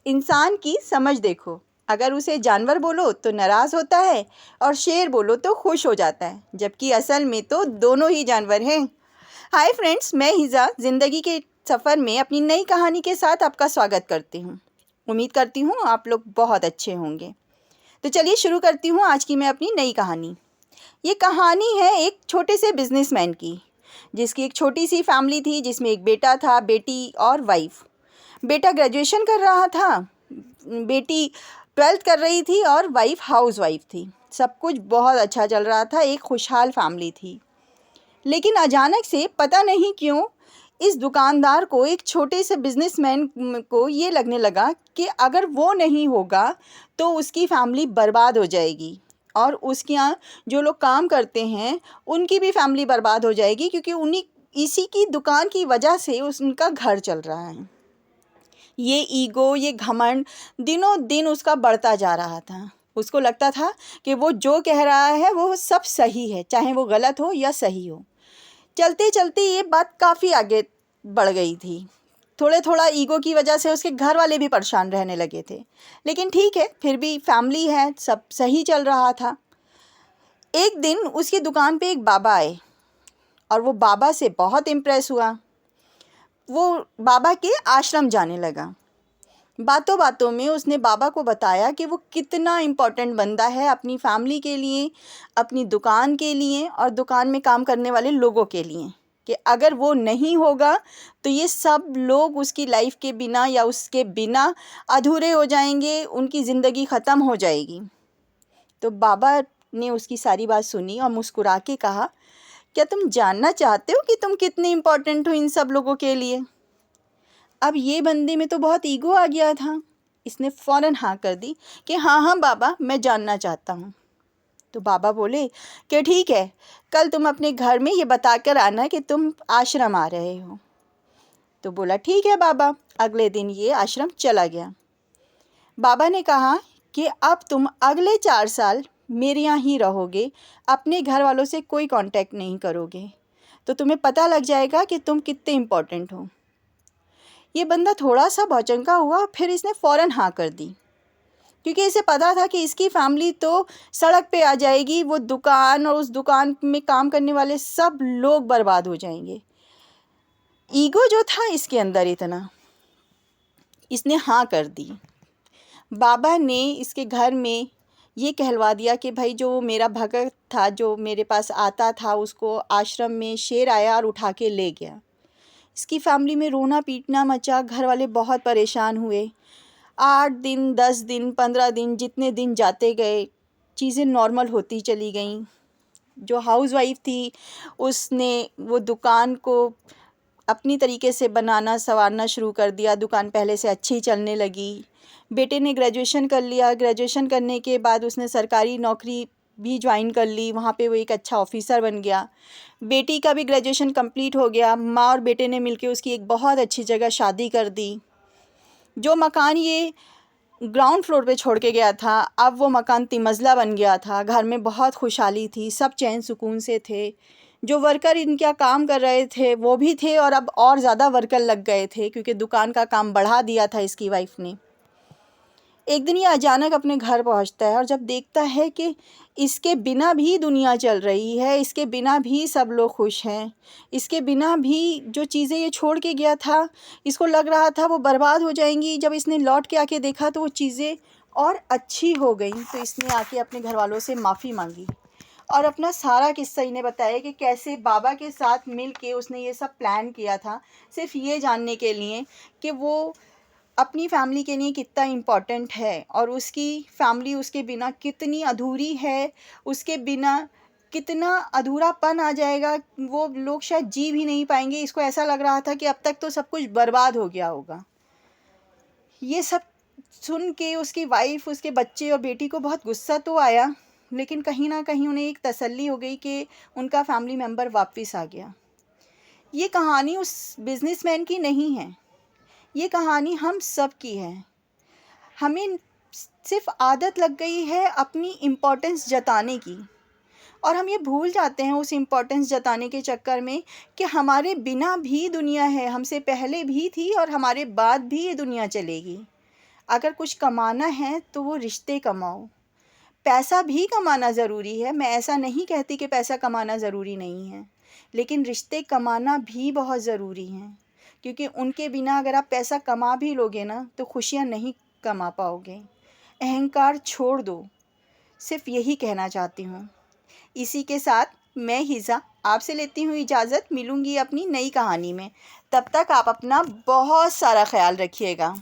इंसान की समझ देखो, अगर उसे जानवर बोलो तो नाराज़ होता है और शेर बोलो तो खुश हो जाता है, जबकि असल में तो दोनों ही जानवर हैं। हाय फ्रेंड्स, मैं हिज़ा ज़िंदगी के सफ़र में अपनी नई कहानी के साथ आपका स्वागत करती हूँ। उम्मीद करती हूँ आप लोग बहुत अच्छे होंगे। तो चलिए शुरू करती हूँ आज की मैं अपनी नई कहानी। ये कहानी है एक छोटे से बिजनेसमैन की, जिसकी एक छोटी सी फैमिली थी, जिसमें एक बेटा था, बेटी और वाइफ। बेटा ग्रेजुएशन कर रहा था, बेटी 12th कर रही थी और वाइफ हाउस वाइफ थी। सब कुछ बहुत अच्छा चल रहा था, एक खुशहाल फैमिली थी। लेकिन अचानक से पता नहीं क्यों इस दुकानदार को, एक छोटे से बिजनेसमैन को ये लगने लगा कि अगर वो नहीं होगा तो उसकी फैमिली बर्बाद हो जाएगी और उसके यहाँ जो लोग काम करते हैं उनकी भी फैमिली बर्बाद हो जाएगी, क्योंकि उन्हीं इसी की दुकान की वजह से उनका घर चल रहा है। ये ईगो, ये घमंड दिनों दिन उसका बढ़ता जा रहा था। उसको लगता था कि वो जो कह रहा है वो सब सही है, चाहे वो गलत हो या सही हो। चलते चलते ये बात काफ़ी आगे बढ़ गई थी। थोड़े थोड़ा ईगो की वजह से उसके घर वाले भी परेशान रहने लगे थे। लेकिन ठीक है, फिर भी फैमिली है, सब सही चल रहा था। एक दिन उसकी दुकान पे एक बाबा आए और वो बाबा से बहुत इम्प्रेस हुआ। वो बाबा के आश्रम जाने लगा। बातों बातों में उसने बाबा को बताया कि वो कितना इम्पोर्टेंट बंदा है अपनी फैमिली के लिए, अपनी दुकान के लिए और दुकान में काम करने वाले लोगों के लिए, कि अगर वो नहीं होगा तो ये सब लोग उसकी लाइफ के बिना या उसके बिना अधूरे हो जाएंगे, उनकी ज़िंदगी ख़त्म हो जाएगी। तो बाबा ने उसकी सारी बात सुनी और मुस्कुरा के कहा, क्या तुम जानना चाहते हो कि तुम कितने इम्पोर्टेंट हो इन सब लोगों के लिए? अब ये बंदे में तो बहुत ईगो आ गया था। इसने फ़ौरन हाँ कर दी कि हाँ हाँ बाबा, मैं जानना चाहता हूँ। तो बाबा बोले कि ठीक है, कल तुम अपने घर में ये बता कर आना कि तुम आश्रम आ रहे हो। तो बोला ठीक है बाबा। अगले दिन ये आश्रम चला गया। बाबा ने कहा कि अब तुम अगले 4 साल मेरे यहाँ ही रहोगे, अपने घर वालों से कोई कांटेक्ट नहीं करोगे, तो तुम्हें पता लग जाएगा कि तुम कितने इम्पोर्टेंट हो। ये बंदा थोड़ा सा भौचक्का हुआ, फिर इसने फ़ौरन हाँ कर दी, क्योंकि इसे पता था कि इसकी फैमिली तो सड़क पे आ जाएगी, वो दुकान और उस दुकान में काम करने वाले सब लोग बर्बाद हो जाएंगे। ईगो जो था इसके अंदर इतना, इसने हाँ कर दी। बाबा ने इसके घर में ये कहलवा दिया कि भाई जो मेरा भगत था, जो मेरे पास आता था, उसको आश्रम में शेर आया और उठा के ले गया। इसकी फैमिली में रोना पीटना मचा, घर वाले बहुत परेशान हुए। 8 दिन, 10 दिन, 15 दिन, जितने दिन जाते गए चीज़ें नॉर्मल होती चली गईं। जो हाउसवाइफ थी उसने वो दुकान को अपनी तरीके से बनाना संवारना शुरू कर दिया। दुकान पहले से अच्छी चलने लगी। बेटे ने ग्रेजुएशन कर लिया। ग्रेजुएशन करने के बाद उसने सरकारी नौकरी भी ज्वाइन कर ली, वहाँ पे वो एक अच्छा ऑफिसर बन गया। बेटी का भी ग्रेजुएशन कंप्लीट हो गया। माँ और बेटे ने मिलके उसकी एक बहुत अच्छी जगह शादी कर दी। जो मकान ये ग्राउंड फ्लोर पे छोड़ के गया था, अब वो मकान 3 मंजिला बन गया था। घर में बहुत खुशहाली थी, सब चैन सुकून से थे। जो वर्कर इनका काम कर रहे थे वो भी थे और अब और ज़्यादा वर्कर लग गए थे, क्योंकि दुकान का काम बढ़ा दिया था इसकी वाइफ ने। एक दिन ये अचानक अपने घर पहुंचता है और जब देखता है कि इसके बिना भी दुनिया चल रही है, इसके बिना भी सब लोग खुश हैं, इसके बिना भी जो चीज़ें ये छोड़ के गया था, इसको लग रहा था वो बर्बाद हो जाएंगी, जब इसने लौट के आके देखा तो वो चीज़ें और अच्छी हो गई। तो इसने आके अपने घर वालों से माफ़ी मांगी और अपना सारा किस्सा इन्हें बताया कि कैसे बाबा के साथ मिल के उसने ये सब प्लान किया था, सिर्फ ये जानने के लिए कि वो अपनी फैमिली के लिए कितना इम्पोर्टेंट है और उसकी फैमिली उसके बिना कितनी अधूरी है, उसके बिना कितना अधूरापन आ जाएगा, वो लोग शायद जी भी नहीं पाएंगे। इसको ऐसा लग रहा था कि अब तक तो सब कुछ बर्बाद हो गया होगा। ये सब सुन के उसकी वाइफ, उसके बच्चे और बेटी को बहुत गुस्सा तो आया, लेकिन कहीं ना कहीं उन्हें एक तसल्ली हो गई कि उनका फैमिली मेम्बर वापस आ गया। ये कहानी उस बिजनेसमैन की नहीं है, ये कहानी हम सब की है। हमें सिर्फ आदत लग गई है अपनी इम्पोर्टेंस जताने की, और हम ये भूल जाते हैं उस इम्पोर्टेंस जताने के चक्कर में कि हमारे बिना भी दुनिया है, हमसे पहले भी थी और हमारे बाद भी ये दुनिया चलेगी। अगर कुछ कमाना है तो वो रिश्ते कमाओ। पैसा भी कमाना ज़रूरी है, मैं ऐसा नहीं कहती कि पैसा कमाना ज़रूरी नहीं है, लेकिन रिश्ते कमाना भी बहुत ज़रूरी हैं, क्योंकि उनके बिना अगर आप पैसा कमा भी लोगे ना तो खुशियाँ नहीं कमा पाओगे। अहंकार छोड़ दो, सिर्फ यही कहना चाहती हूँ। इसी के साथ मैं हिज़ा आपसे लेती हूँ इजाज़त, मिलूँगी अपनी नई कहानी में। तब तक आप अपना बहुत सारा ख्याल रखिएगा।